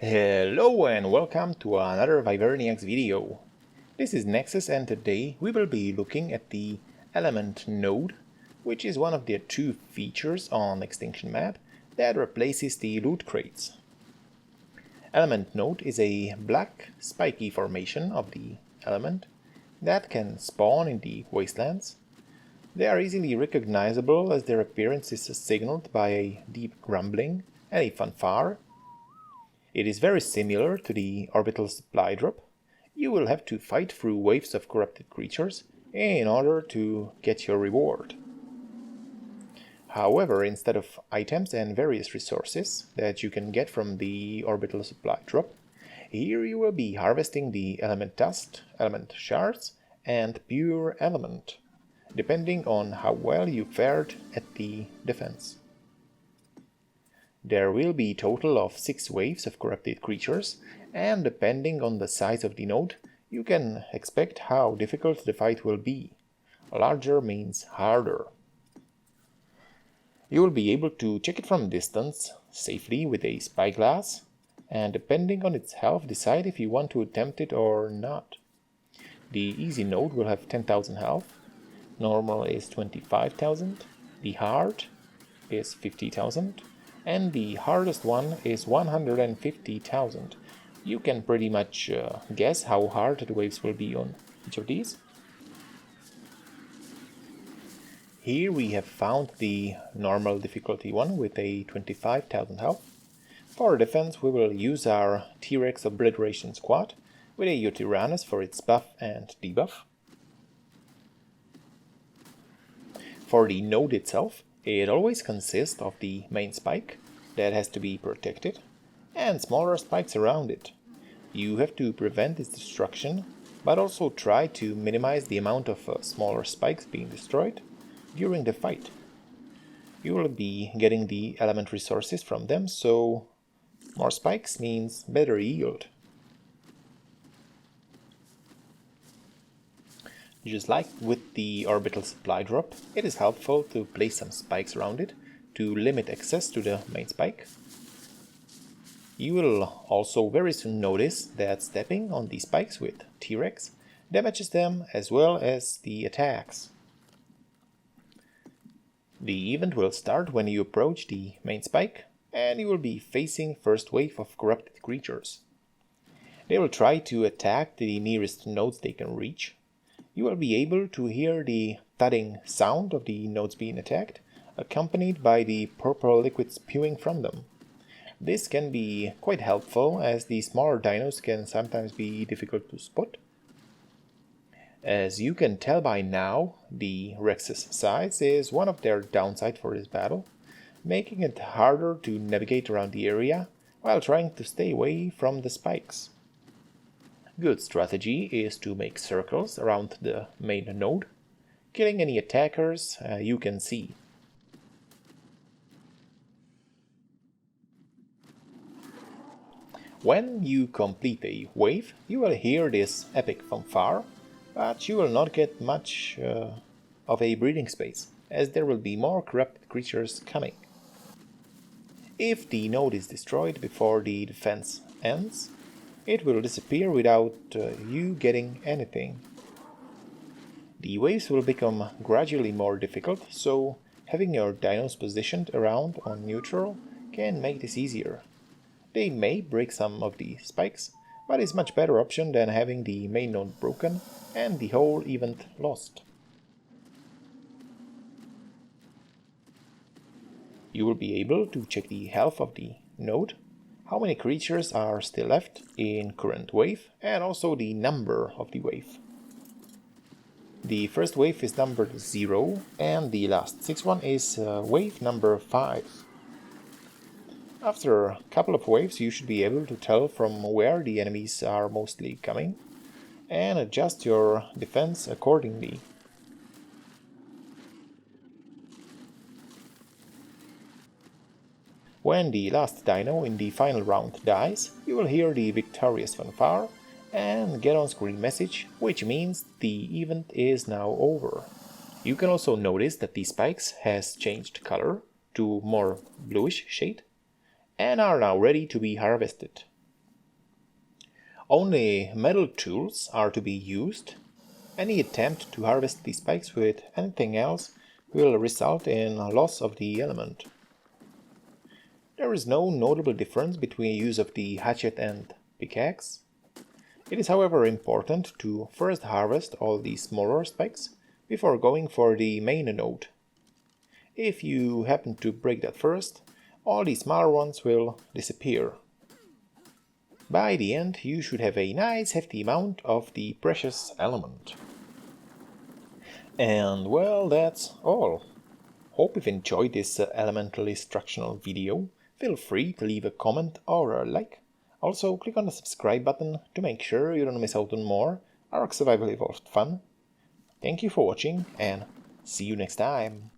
Hello and welcome to another Viverniacs video. This is Nexus and today we will be looking at the element node, which is one of the two features on Extinction map that replaces the loot crates. Element node is a black spiky formation of the element that can spawn in the wastelands. They are easily recognizable as their appearance is signaled by a deep grumbling and a fanfare. It is very similar to the orbital supply drop. You will have to fight through waves of corrupted creatures in order to get your reward. However, instead of items and various resources that you can get from the orbital supply drop, here you will be harvesting the element dust, element shards, and pure element, depending on how well you fared at the defense. There will be a total of 6 waves of corrupted creatures, and depending on the size of the node, you can expect how difficult the fight will be. Larger means harder. You will be able to check it from distance safely with a spyglass, and depending on its health decide if you want to attempt it or not. The easy node will have 10,000 health, normal is 25,000, the hard is 50,000, and the hardest one is 150,000. You can pretty much guess how hard the waves will be on each of these. Here we have found the normal difficulty one with a 25,000 health. For defense we will use our T-Rex Obliteration Squad with a Uranus for its buff and debuff. For the node itself, it always consists of the main spike that has to be protected and smaller spikes around it. You have to prevent its destruction, but also try to minimize the amount of smaller spikes being destroyed during the fight. You will be getting the element resources from them, so more spikes means better yield. Just like with the orbital supply drop, it is helpful to place some spikes around it to limit access to the main spike. You will also very soon notice that stepping on the spikes with T-Rex damages them as well as the attacks. The event will start when you approach the main spike, and you will be facing first wave of corrupted creatures. They will try to attack the nearest nodes they can reach. You will be able to hear the thudding sound of the nodes being attacked, accompanied by the purple liquid spewing from them. This can be quite helpful, as the smaller dinos can sometimes be difficult to spot. As you can tell by now, the Rex's size is one of their downsides for this battle, making it harder to navigate around the area while trying to stay away from the spikes. Good strategy is to make circles around the main node, killing any attackers you can see. When you complete a wave, you will hear this epic fanfare, but you will not get much of a breathing space, as there will be more corrupted creatures coming. If the node is destroyed before the defense ends, it will disappear without you getting anything. The waves will become gradually more difficult, so having your dinos positioned around on neutral can make this easier. They may break some of the spikes, but it's a much better option than having the main node broken and the whole event lost. You will be able to check the health of the node, how many creatures are still left in current wave, and also the number of the wave. The first wave is numbered 0, and the last 6th one is wave number 5. After a couple of waves you should be able to tell from where the enemies are mostly coming, and adjust your defense accordingly. When the last dino in the final round dies, you will hear the victorious fanfare and get on screen message, which means the event is now over. You can also notice that the spikes has changed color to more bluish shade and are now ready to be harvested. Only metal tools are to be used. Any attempt to harvest the spikes with anything else will result in loss of the element. There is no notable difference between use of the hatchet and pickaxe. It is however important to first harvest all the smaller spikes before going for the main node. If you happen to break that first, all the smaller ones will disappear. By the end, you should have a nice hefty amount of the precious element. And well, that's all. Hope you've enjoyed this elemental instructional video. Feel free to leave a comment or a like. Also, click on the subscribe button to make sure you don't miss out on more Ark Survival Evolved fun. Thank you for watching, and see you next time.